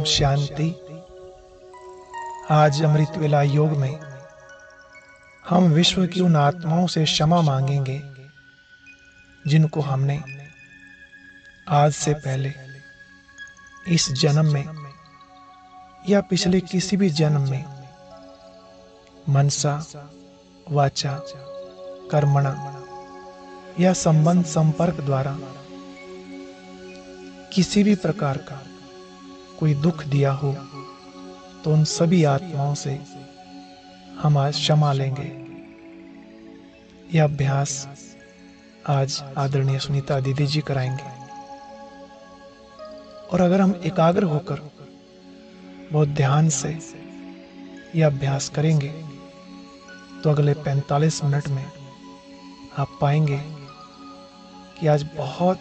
ओम शांति। आज अमृत वेला योग में हम विश्व की उन आत्माओं से क्षमा मांगेंगे जिनको हमने आज से पहले इस जन्म में या पिछले किसी भी जन्म में मनसा, वाचा, कर्मणा या संबंध संपर्क द्वारा किसी भी प्रकार का कोई दुख दिया हो, तो उन सभी आत्माओं से हम आज क्षमा लेंगे। यह अभ्यास आज आदरणीय सुनीता दीदी जी कराएंगे। और अगर हम एकाग्र होकर बहुत ध्यान से यह अभ्यास करेंगे तो अगले 45 मिनट में आप पाएंगे कि आज बहुत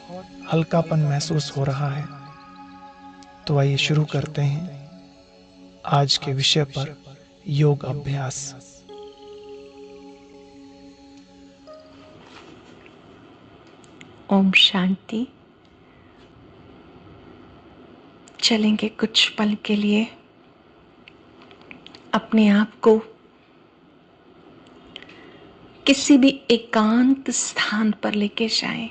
हल्कापन महसूस हो रहा है। तो आइए शुरू करते हैं आज के विषय पर योग अभ्यास। ओम शांति। चलेंगे कुछ पल के लिए अपने आप को किसी भी एकांत स्थान पर लेके जाएं।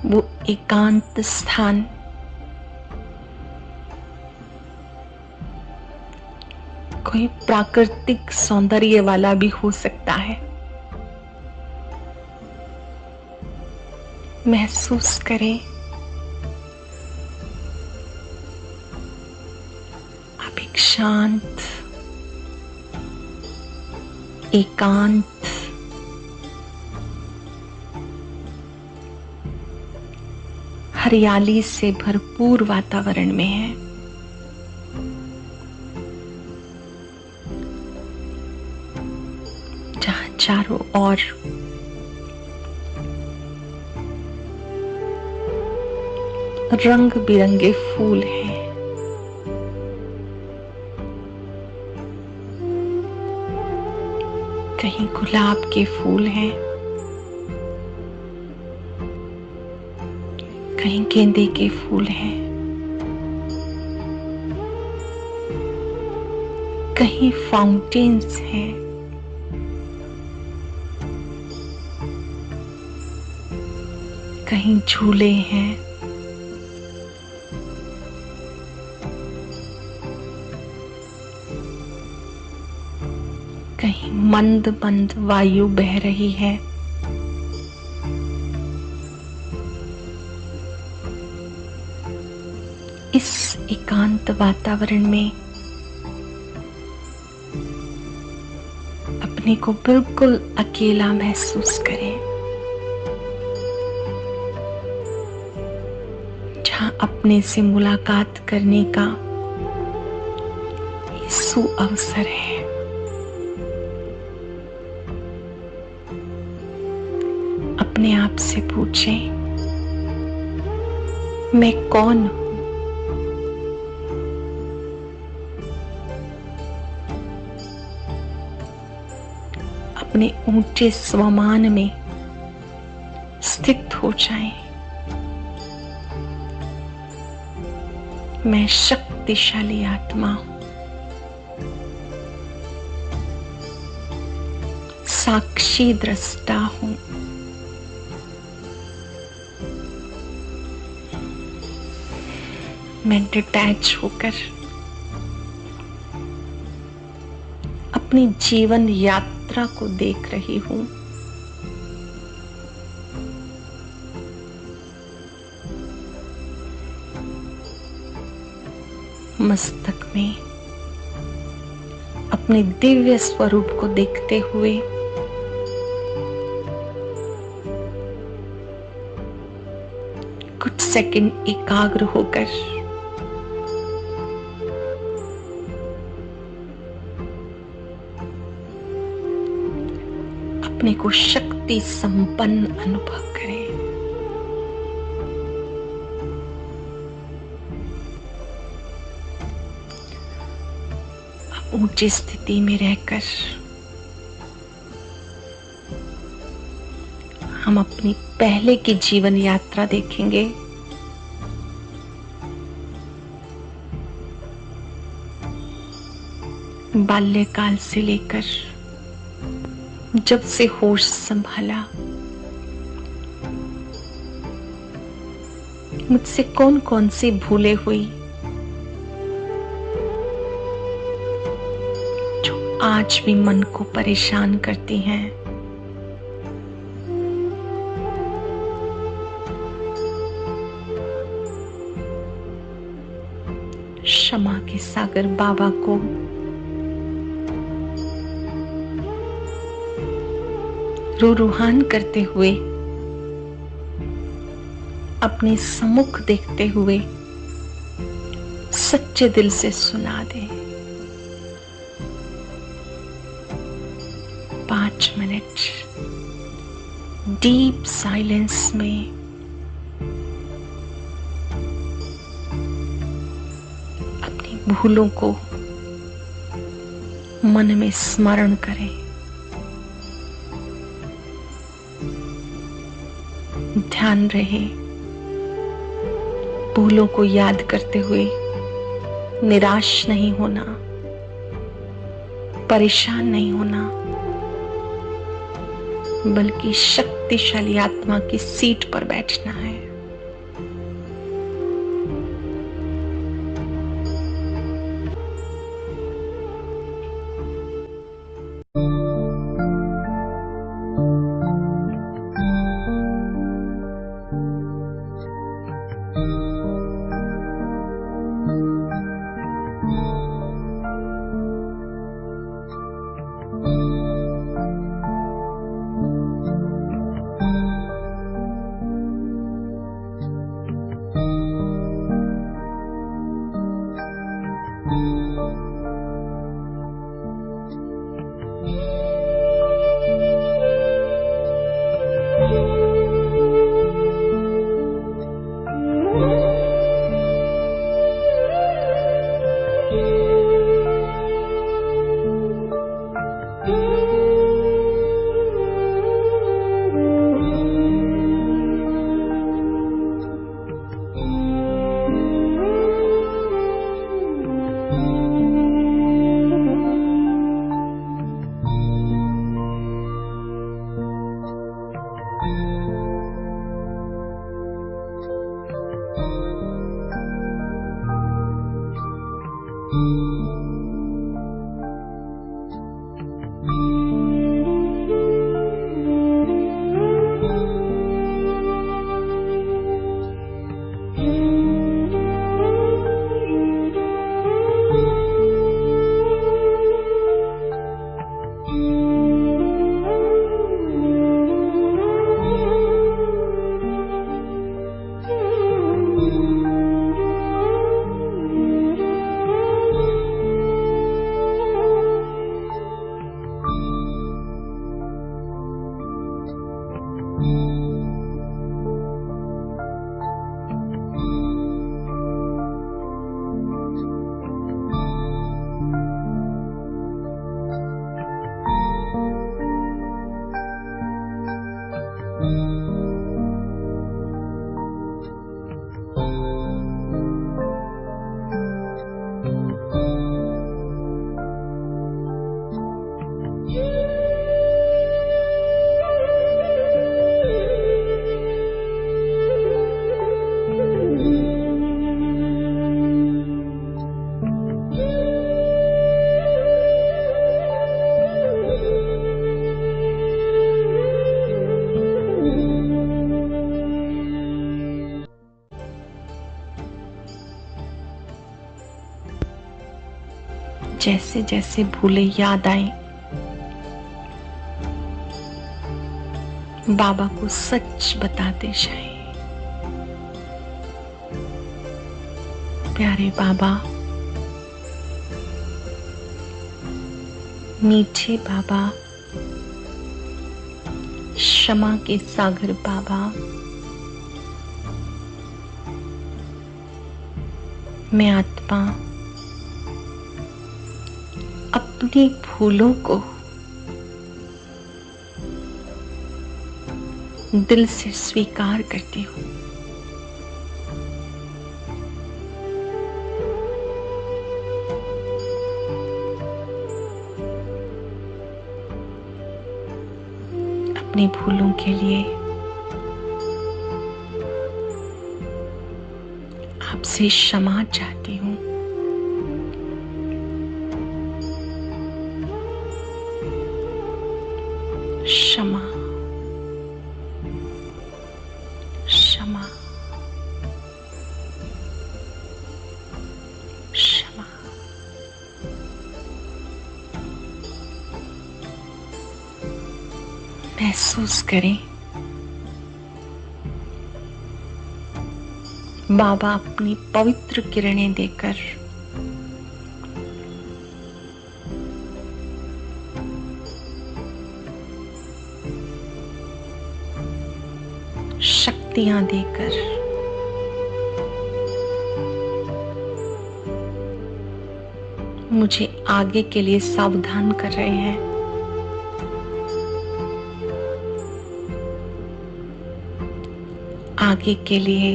वो एकांत स्थान कोई प्राकृतिक सौंदर्य वाला भी हो सकता है। महसूस करें आप एक शांत, एकांत, हरियाली से भरपूर वातावरण में हैं। जहां चारों ओर रंग बिरंगे फूल हैं। कहीं गुलाब के फूल हैं, कहीं गेंदे के फूल हैं, कहीं फाउंटेन्स हैं, कहीं झूले हैं, कहीं मंद मंद वायु बह रही है। इस एकांत वातावरण में अपने को बिल्कुल अकेला महसूस करें, जहां अपने से मुलाकात करने का सुअवसर है। अपने आप से पूछें, मैं कौन हूं? अपने ऊंचे स्वमान में स्थित हो जाएं। मैं शक्तिशाली आत्मा हूं, साक्षी दृष्टा हूं। मैं डिटैच होकर अपनी जीवन यात्रा को देख रही हूं। मस्तक में अपने दिव्य स्वरूप को देखते हुए कुछ सेकंड एकाग्र होकर अपने को शक्ति संपन्न अनुभव करें। ऊंची स्थिति में रहकर हम अपनी पहले की जीवन यात्रा देखेंगे। बाल्यकाल से लेकर जब से होश संभाला, मुझसे कौन कौन सी भूलें हुई जो आज भी मन को परेशान करती हैं। क्षमा के सागर बाबा को रूहान करते हुए, अपने सम्मुख देखते हुए सच्चे दिल से सुना दे। 5 मिनट डीप साइलेंस में अपनी भूलों को मन में स्मरण करें। ध्यान रहे, भूलों को याद करते हुए निराश नहीं होना, परेशान नहीं होना, बल्कि शक्तिशाली आत्मा की सीट पर बैठना है। जैसे जैसे भूले याद आए, बाबा को सच बताते जाएं। प्यारे बाबा, मीठे बाबा, क्षमा के सागर बाबा, मैं आत्मा अपनी भूलों को दिल से स्वीकार करती हूँ। अपनी भूलों के लिए आपसे क्षमा चाहती हूँ। क्षमा, क्षमा, क्षमा। महसूस करें बाबा अपनी पवित्र किरणें देकर शक्तियां देकर मुझे आगे के लिए सावधान कर रहे हैं। आगे के लिए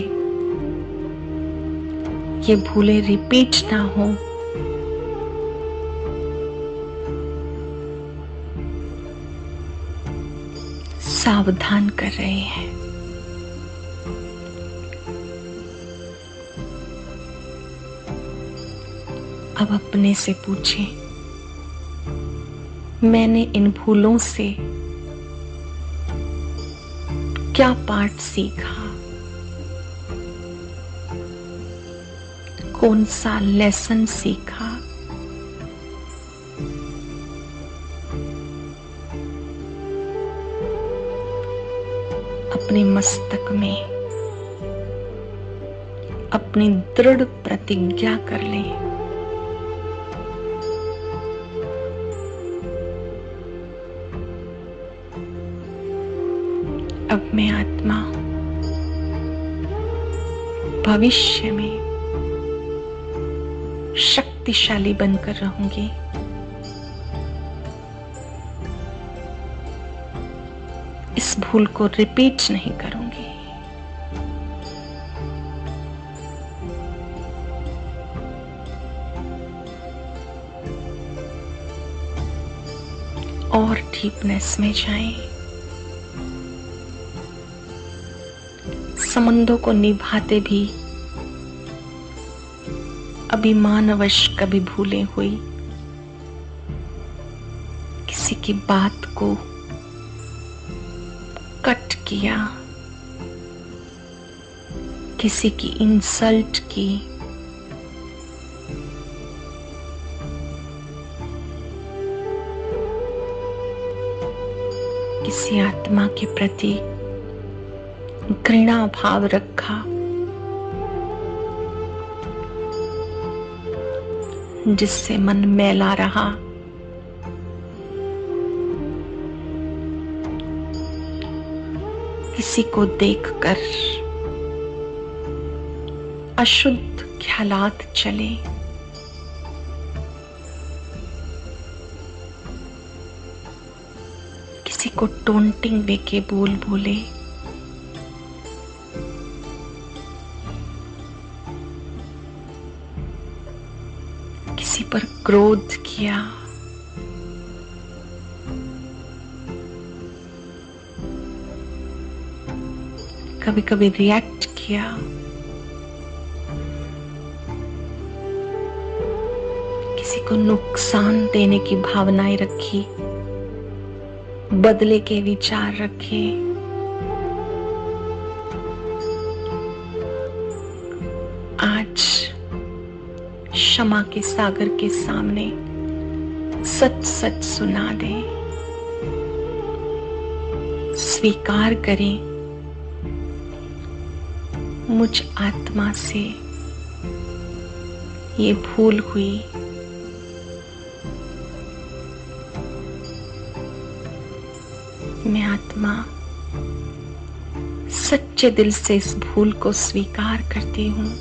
ये भूलें रिपीट ना हो। सावधान कर रहे हैं। अब अपने से पूछें, मैंने इन भूलों से क्या पाठ सीखा? कौन सा लेसन सीखा? अपने मस्तक में अपनी दृढ़ प्रतिज्ञा कर लें। अब मैं आत्मा भविष्य में शक्तिशाली बनकर रहूंगी। इस भूल को रिपीट नहीं करूंगी। और डीपनेस में जाएं। संबंधों को निभाते भी अभिमानवश कभी भूलें हुई, किसी की बात को कट किया, किसी की इंसल्ट की, किसी आत्मा के प्रति घृणा भाव रखा, जिससे मन मैला रहा, किसी को देखकर अशुद्ध ख्यालात चले, किसी को टोंटिंग देके बोल बोले, किसी पर क्रोध किया, कभी कभी रिएक्ट किया, किसी को नुकसान देने की भावनाएं रखी, बदले के विचार रखे, आज क्षमा के सागर के सामने सच सच सुना दे। स्वीकार करें, मुझ आत्मा से ये भूल हुई। मैं आत्मा सच्चे दिल से इस भूल को स्वीकार करती हूँ।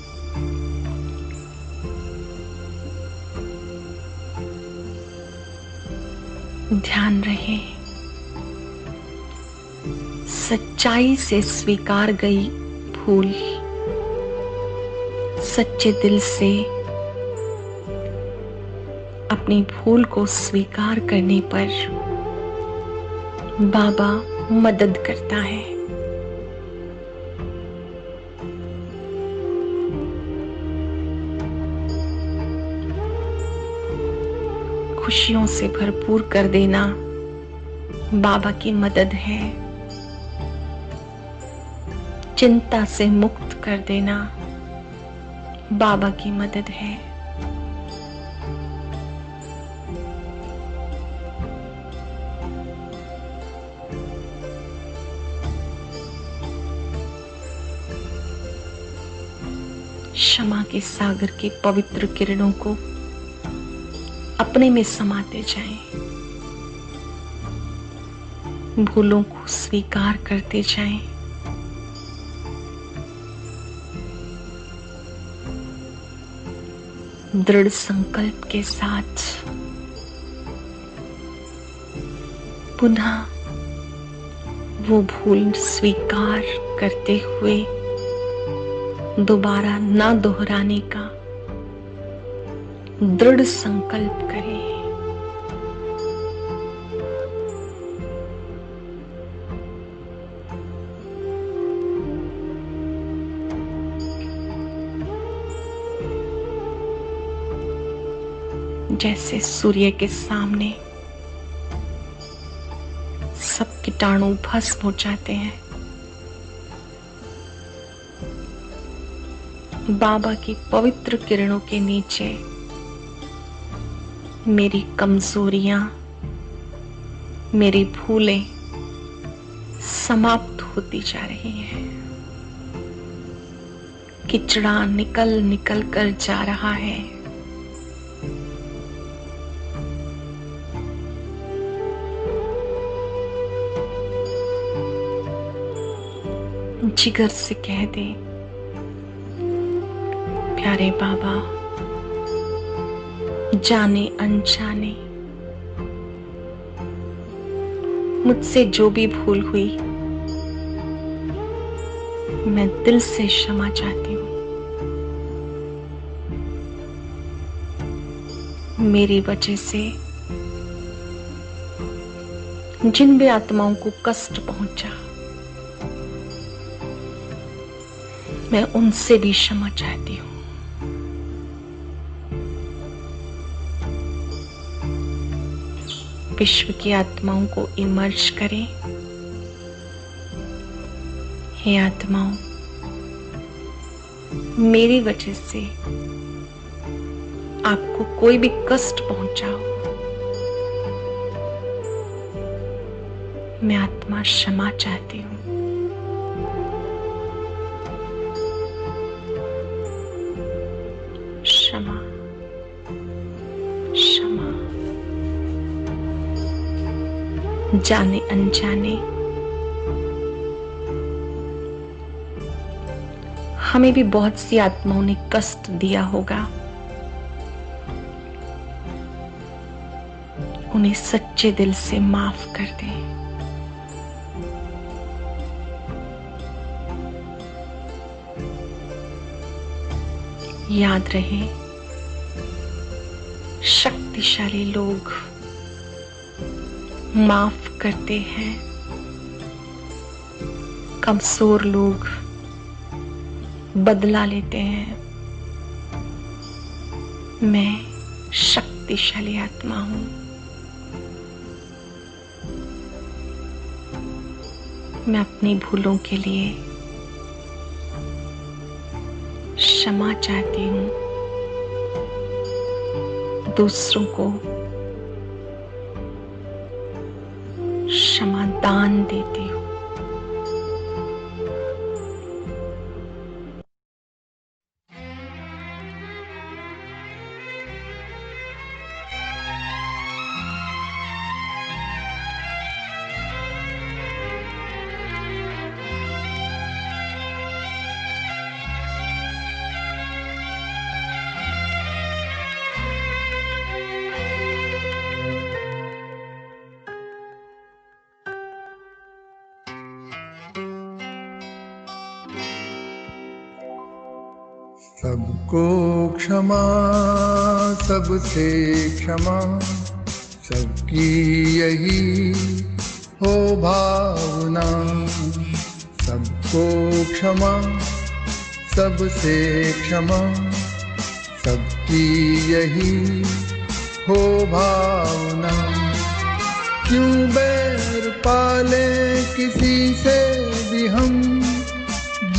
ध्यान रहे, सच्चाई से स्वीकार गई भूल, सच्चे दिल से अपनी भूल को स्वीकार करने पर बाबा मदद करता है। खुशियों से भरपूर कर देना बाबा की मदद है। चिंता से मुक्त कर देना बाबा की मदद है। क्षमा के सागर के पवित्र किरणों को अपने में समाते जाएं। भूलों को स्वीकार करते जाएं। दृढ़ संकल्प के साथ पुनः वो भूल स्वीकार करते हुए दोबारा ना दोहराने का दृढ़ संकल्प करें। जैसे सूर्य के सामने सब कीटाणु भस्म हो जाते हैं, बाबा की पवित्र किरणों के नीचे मेरी कमजोरियां, मेरी भूलें समाप्त होती जा रही हैं। किचड़ा निकल निकल कर जा रहा है। जिगर से कह दे, प्यारे बाबा, जाने अनजाने मुझसे जो भी भूल हुई, मैं दिल से क्षमा चाहती हूँ। मेरी वजह से जिन भी आत्माओं को कष्ट पहुंचा, मैं उनसे भी क्षमा चाहती हूँ। विश्व की आत्माओं को इमर्ज करें। हे आत्माओं, मेरी वजह से आपको कोई भी कष्ट पहुंचा हो, मैं आत्मा क्षमा चाहती हूँ। क्षमा, क्षमा। जाने अनजाने हमें भी बहुत सी आत्माओं ने कष्ट दिया होगा। उन्हें सच्चे दिल से माफ कर दें। याद रहे, शक्तिशाली लोग माफ करते हैं, कमजोर लोग बदला लेते हैं। मैं शक्तिशाली आत्मा हूं। मैं अपनी भूलों के लिए क्षमा चाहती हूँ। दूसरों को क्षमा दान देती हूँ। सबको क्षमा, सबसे क्षमा, सबकी यही हो भावना। सबको क्षमा, सबसे क्षमा, सबकी यही हो भावना। क्यों बैर पाले किसी से भी हम,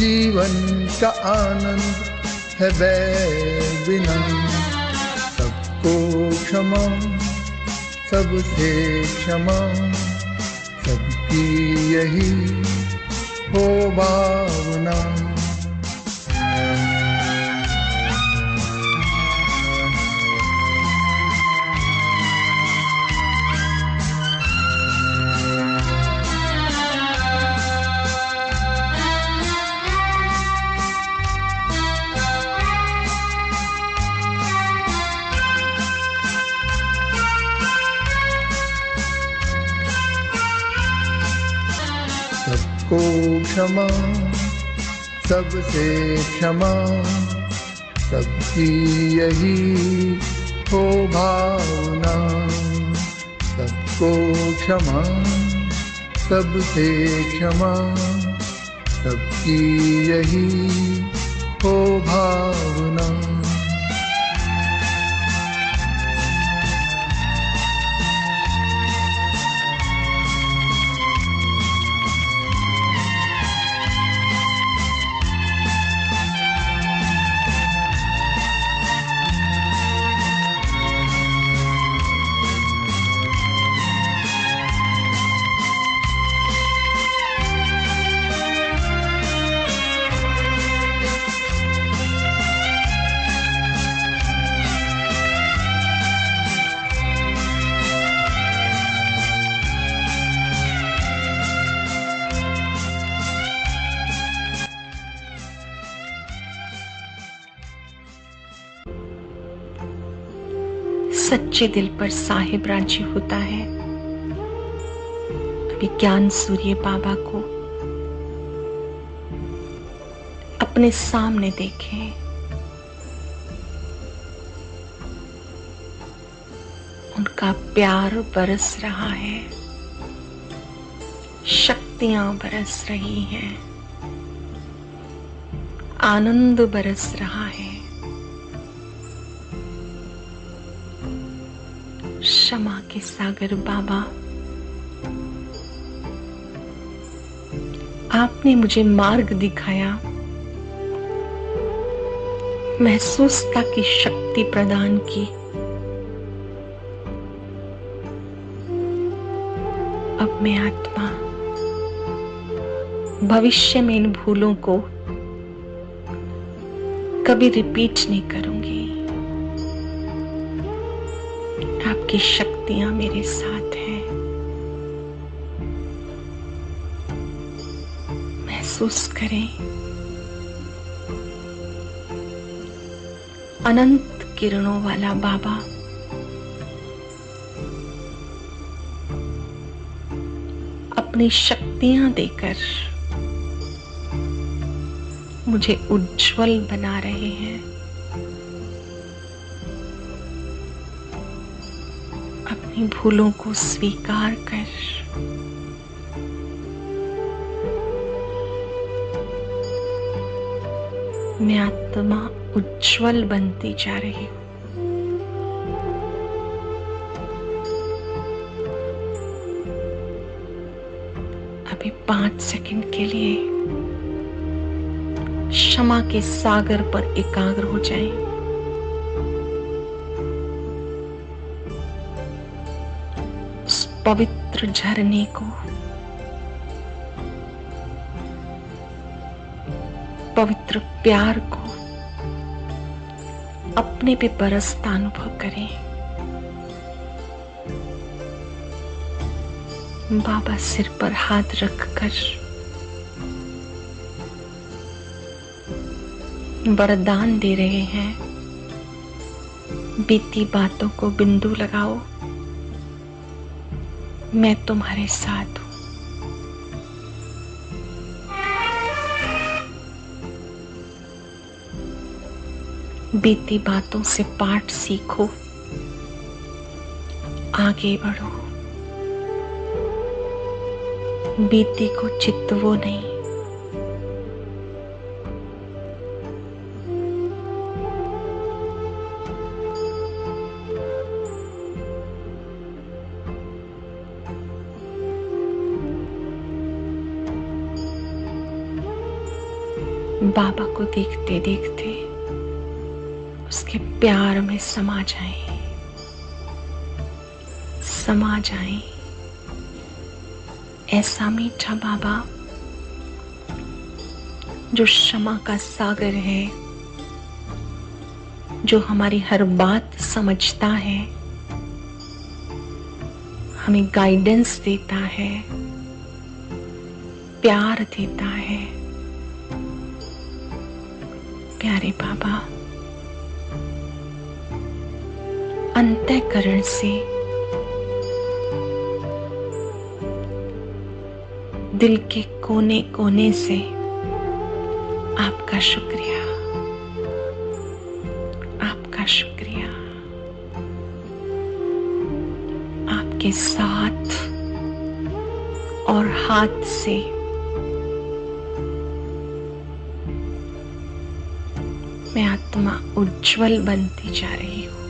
जीवन का आनंद है बैर बिना। सबको क्षमा, सबसे क्षमा, सबकी यही हो भावना। सबको क्षमा, सबसे क्षमा, सबकी यही हो भावना। सबको क्षमा, सबसे क्षमा, सबकी यही हो भावना। सच्चे दिल पर साहिब राजी होता है। विज्ञान सूर्य बाबा को अपने सामने देखें। उनका प्यार बरस रहा है, शक्तियां बरस रही हैं, आनंद बरस रहा है। क्षमा के सागर बाबा, आपने मुझे मार्ग दिखाया, महसूसता की शक्ति प्रदान की। अब मैं आत्मा भविष्य में इन भूलों को कभी रिपीट नहीं करूंगी। आपकी शक्तियां मेरे साथ हैं। महसूस करें अनंत किरणों वाला बाबा अपनी शक्तियां देकर मुझे उज्जवल बना रहे हैं। अपनी भूलों को स्वीकार कर मैं आत्मा उज्जवल बनती जा रही हूं। अभी 5 सेकंड के लिए क्षमा के सागर पर एकाग्र हो जाएं। उस पवित्र झरने को, पवित्र प्यार को अपने पे बरसता अनुभव करें। बाबा सिर पर हाथ रखकर वरदान दे रहे हैं, बीती बातों को बिंदु लगाओ, मैं तुम्हारे साथ हूं। बीती बातों से पाठ सीखो, आगे बढ़ो। बीती को चितवो नहीं। बाबा को देखते देखते उसके प्यार में समा जाएं, समा जाएं। ऐसा मीठा बाबा जो क्षमा का सागर है, जो हमारी हर बात समझता है, हमें गाइडेंस देता है, प्यार देता है। प्यारे बाबा, अंतःकरण से, दिल के कोने कोने से आपका शुक्रिया, आपका शुक्रिया। आपके साथ और हाथ से मैं आत्मा उज्जवल बनती जा रही हूँ,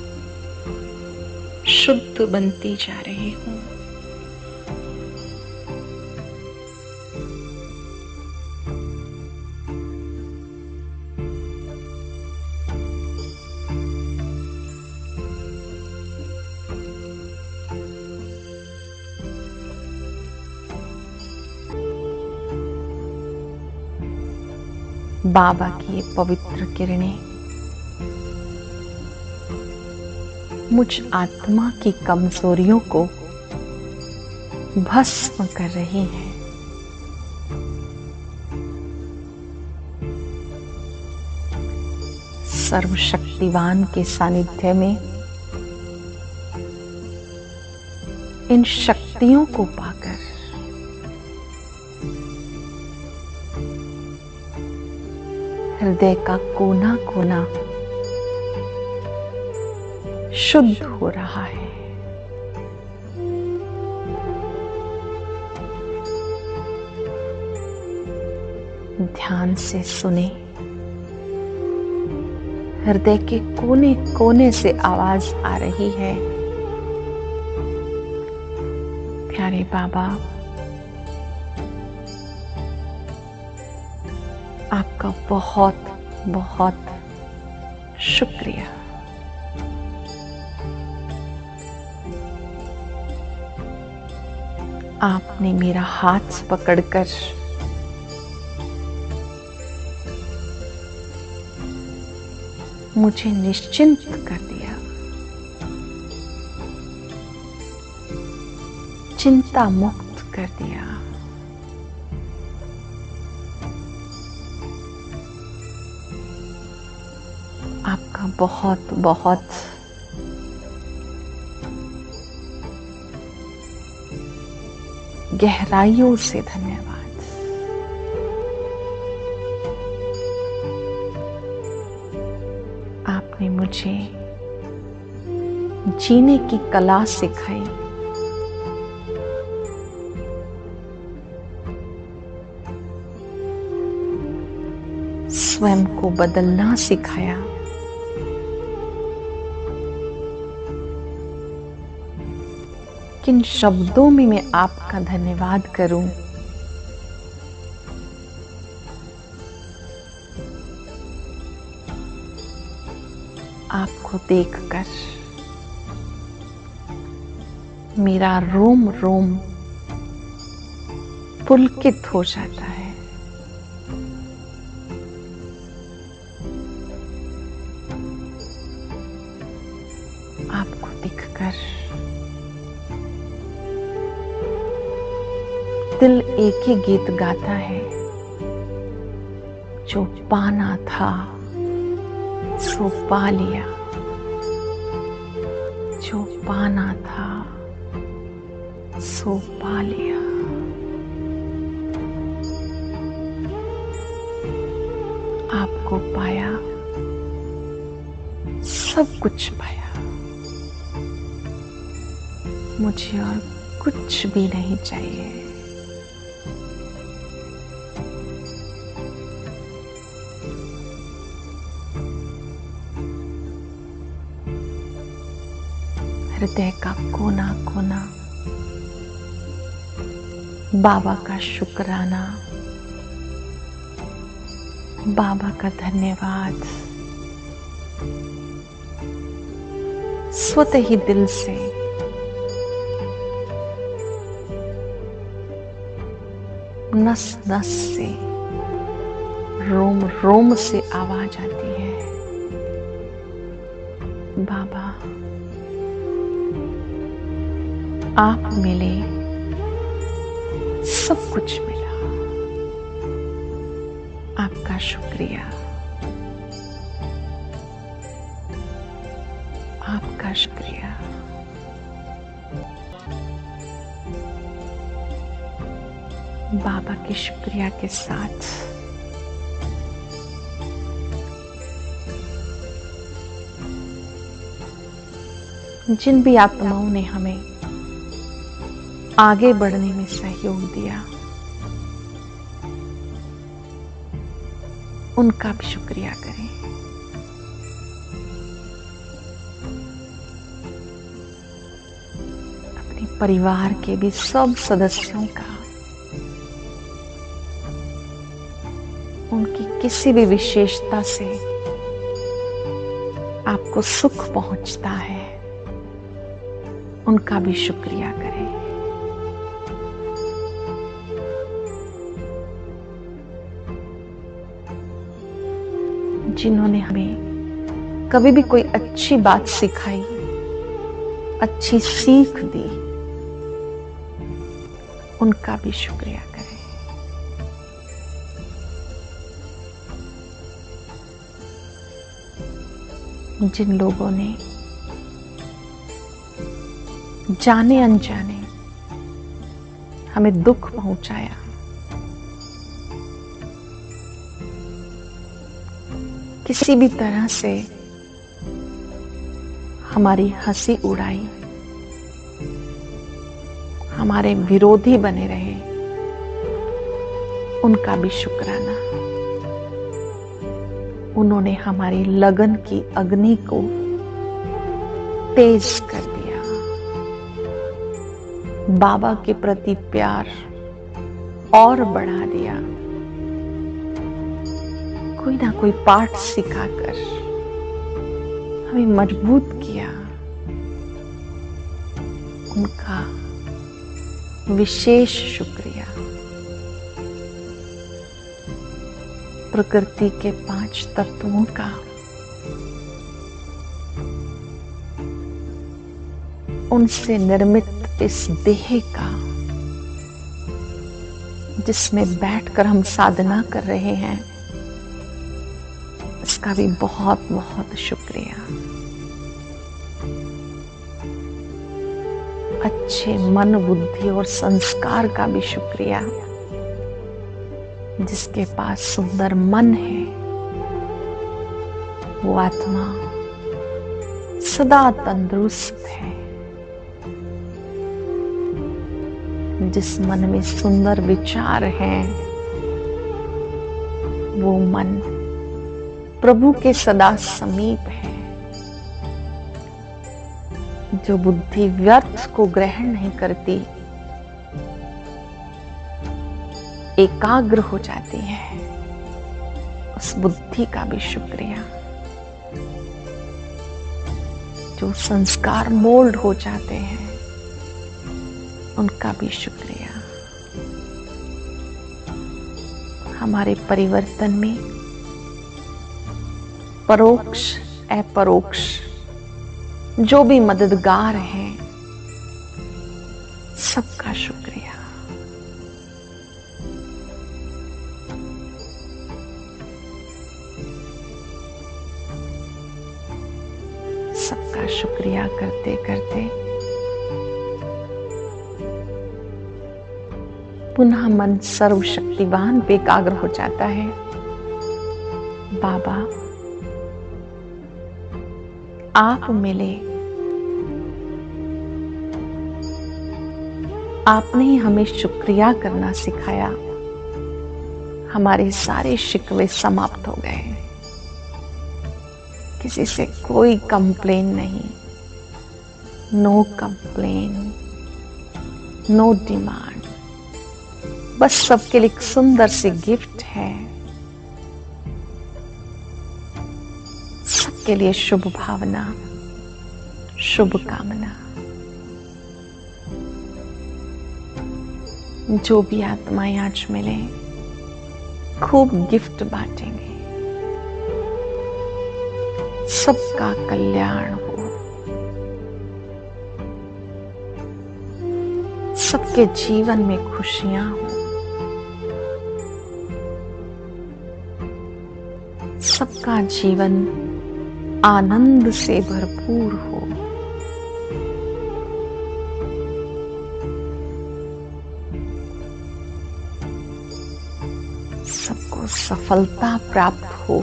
शुद्ध बनती जा रही हूँ। बाबा की ये पवित्र किरणें मुझ आत्मा की कमजोरियों को भस्म कर रही हैं। सर्वशक्तिवान के सानिध्य में इन शक्तियों को पाकर हृदय का कोना कोना शुद्ध हो रहा है। ध्यान से सुने, हृदय के कोने कोने से आवाज आ रही है, प्यारे बाबा, आपका बहुत बहुत शुक्रिया। आपने मेरा हाथ पकड़कर मुझे निश्चिंत कर दिया, चिंता मुक्त कर दिया। आपका बहुत बहुत गहराइयों से धन्यवाद। आपने मुझे जीने की कला सिखाई, स्वयं को बदलना सिखाया, किन शब्दों में मैं आपका धन्यवाद करूं। आपको देखकर मेरा रोम रोम पुलकित हो जाता है। आपको दिखकर दिल एक ही गीत गाता है, जो पाना था सो पा लिया, जो पाना था सो पा लिया। आपको पाया सब कुछ पाया, मुझे और कुछ भी नहीं चाहिए। हृदय का कोना कोना बाबा का शुक्राना, बाबा का धन्यवाद स्वतः ही दिल से नस नस से, रोम रोम से आवाज आती है, बाबा आप मिले, सब कुछ मिला, आपका शुक्रिया, आपका शुक्रिया। बाबा के शुक्रिया के साथ जिन भी आत्माओं ने हमें आगे बढ़ने में सहयोग दिया, उनका भी शुक्रिया करें। अपने परिवार के भी सब सदस्यों का, उनकी किसी भी विशेषता से आपको सुख पहुंचता है, उनका भी शुक्रिया करें। जिन्होंने हमें कभी भी कोई अच्छी बात सिखाई, अच्छी सीख दी, उनका भी शुक्रिया करें। जिन लोगों ने जाने अनजाने हमें दुख पहुंचाया, किसी भी तरह से हमारी हंसी उड़ाई, हमारे विरोधी बने रहे, उनका भी शुक्राना। उन्होंने हमारी लगन की अग्नि को तेज कर दिया, बाबा के प्रति प्यार और बढ़ा दिया, कोई ना कोई पाठ सिखाकर हमें मजबूत किया। उनका विशेष शुक्रिया। प्रकृति के 5 तत्वों का उनसे निर्मित इस देह का, जिसमें बैठकर हम साधना कर रहे हैं, इसका भी बहुत बहुत शुक्रिया। अच्छे मन, बुद्धि और संस्कार का भी शुक्रिया। जिसके पास सुंदर मन है, वो आत्मा सदा तंदुरुस्त है। जिस मन में सुंदर विचार हैं, वो मन प्रभु के सदा समीप है। जो बुद्धि व्यर्थ को ग्रहण नहीं करती, एकाग्र हो जाती है, उस बुद्धि का भी शुक्रिया। जो संस्कार मोल्ड हो जाते हैं, उनका भी शुक्रिया। हमारे परिवर्तन में परोक्ष अपरोक्ष जो भी मददगार हैं, सबका शुक्रिया। सबका शुक्रिया करते करते पुनः मन सर्वशक्तिवान पे एकाग्र हो जाता है। बाबा, आप मिले। आपने ही हमें शुक्रिया करना सिखाया। हमारे सारे शिकवे समाप्त हो गए। किसी से कोई कंप्लेन नहीं, नो कंप्लेन, नो डिमांड। बस सबके लिए एक सुंदर सी गिफ्ट है। सबके लिए शुभ भावना, शुभ कामना। जो भी आत्माएं आज मिले, खूब गिफ्ट बांटेंगे। सबका कल्याण हो, सबके जीवन में खुशियां हो, सबका जीवन आनंद से भरपूर हो। सबको सफलता प्राप्त हो,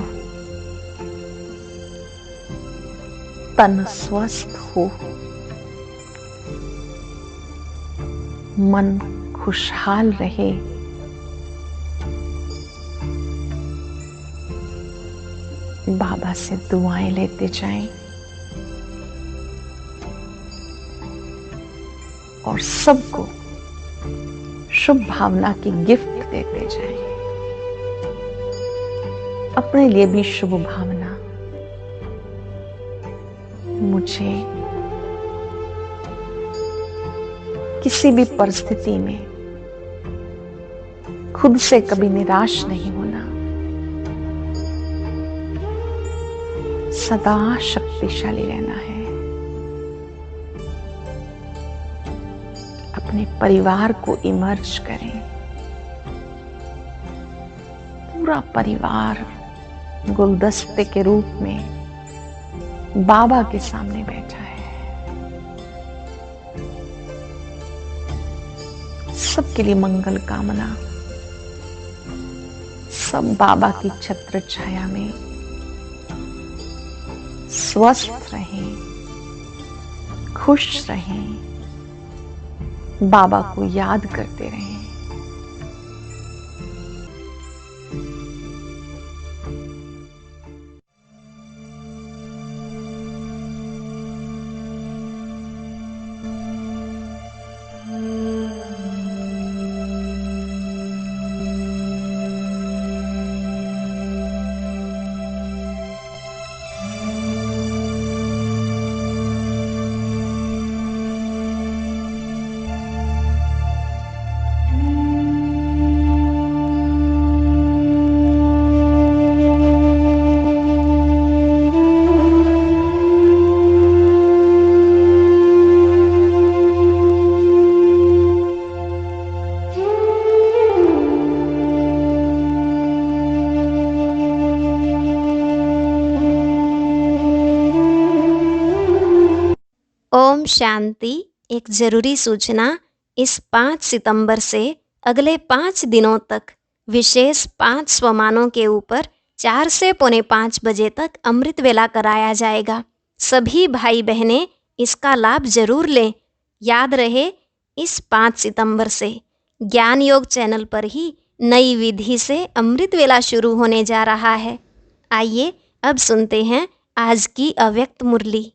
तन स्वस्थ हो, मन खुशहाल रहे। बाबा से दुआएं लेते जाएं और सबको शुभ भावना की गिफ्ट देते जाएं। अपने लिए भी शुभ भावना। मुझे किसी भी परिस्थिति में खुद से कभी निराश नहीं होना। सदा शक्तिशाली रहना है। अपने परिवार को इमर्ज करें। पूरा परिवार गुलदस्ते के रूप में बाबा के सामने बैठा है। सबके लिए मंगल कामना। सब बाबा की छत्र छाया में स्वस्थ रहें, खुश रहें, बाबा को याद करते रहें। ओम शांति। एक जरूरी सूचना, इस 5 सितंबर से अगले 5 दिनों तक विशेष 5 स्वमानों के ऊपर 4 से पौने 5 बजे तक अमृत वेला कराया जाएगा। सभी भाई बहनें इसका लाभ जरूर लें। याद रहे, इस 5 सितंबर से ज्ञान योग चैनल पर ही नई विधि से अमृत वेला शुरू होने जा रहा है। आइए अब सुनते हैं आज की अव्यक्त मुरली।